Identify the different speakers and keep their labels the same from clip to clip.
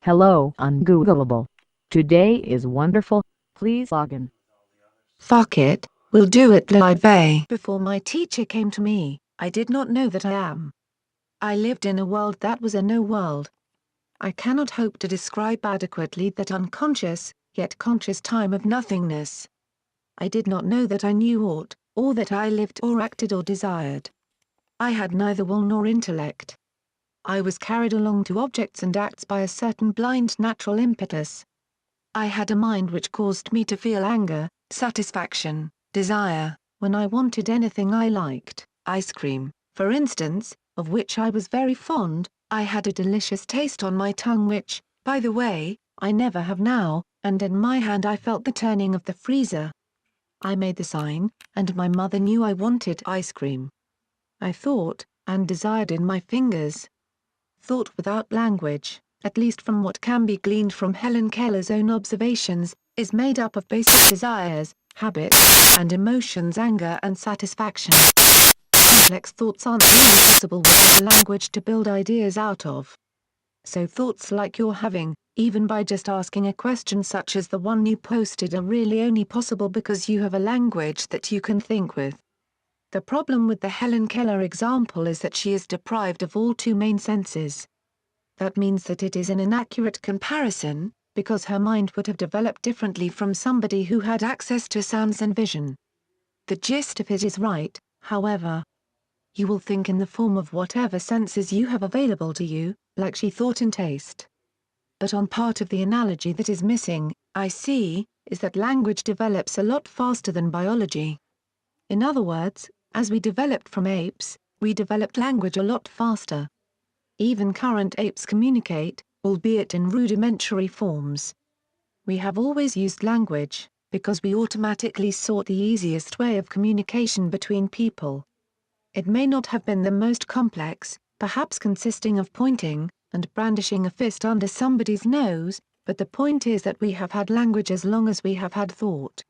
Speaker 1: Hello, Ungoogleable. Today is wonderful. Please log in.
Speaker 2: Fuck it, we'll do it live. Before my teacher came to me, I did not know that I am. I lived in a world that was a no world. I cannot hope to describe adequately that unconscious, yet conscious time of nothingness. I did not know that I knew aught, or that I lived or acted or desired. I had neither will nor intellect. I was carried along to objects and acts by a certain blind natural impetus. I had a mind which caused me to feel anger, satisfaction, desire, when I wanted anything I liked, ice cream, for instance, of which I was very fond. I had a delicious taste on my tongue which, by the way, I never have now, and in my hand I felt the turning of the freezer. I made the sign, and my mother knew I wanted ice cream. I thought, and desired in my fingers. Thought without language, at least from what can be gleaned from Helen Keller's own observations, is made up of basic desires, habits, and emotions, anger and satisfaction. Complex thoughts aren't really possible without language to build ideas out of. So thoughts like you're having, even by just asking a question such as the one you posted, are really only possible because you have a language that you can think with. The problem with the Helen Keller example is that she is deprived of all two main senses. That means that it is an inaccurate comparison, because her mind would have developed differently from somebody who had access to sounds and vision. The gist of it is right, however. You will think in the form of whatever senses you have available to you, like she thought in taste. But on part of the analogy that is missing, I see, is that language develops a lot faster than biology. In other words, as we developed from apes, we developed language a lot faster. Even current apes communicate, albeit in rudimentary forms. We have always used language, because we automatically sought the easiest way of communication between people. It may not have been the most complex, perhaps consisting of pointing, and brandishing a fist under somebody's nose, but the point is that we have had language as long as we have had thought.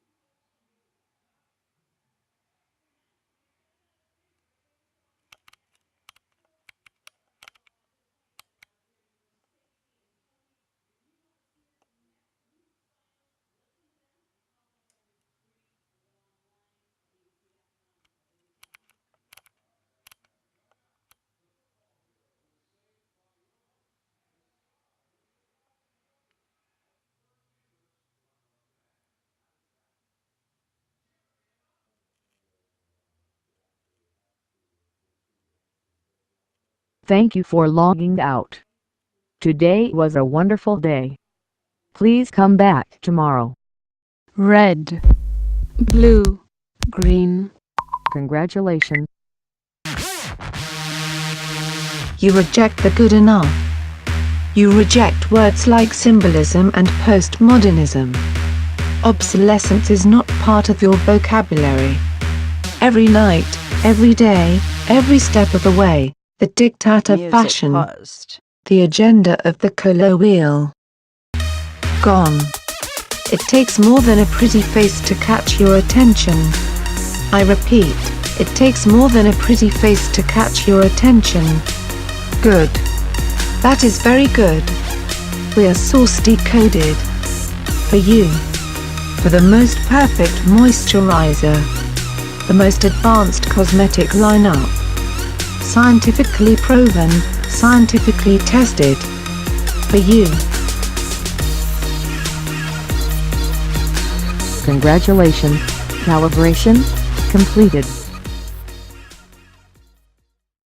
Speaker 1: Thank you for logging out. Today was a wonderful day. Please come back tomorrow.
Speaker 3: Red, blue, green.
Speaker 1: Congratulations.
Speaker 2: You reject the good enough. You reject words like symbolism and postmodernism. Obsolescence is not part of your vocabulary. Every night, every day, every step of the way, the diktat of fashion, the agenda of the Colo wheel. Gone. It takes more than a pretty face to catch your attention. I repeat, it takes more than a pretty face to catch your attention. Good. That is very good. We are source decoded. For you. For the most perfect moisturizer. The most advanced cosmetic lineup. Scientifically proven, scientifically tested. For you.
Speaker 1: Congratulations. Calibration completed.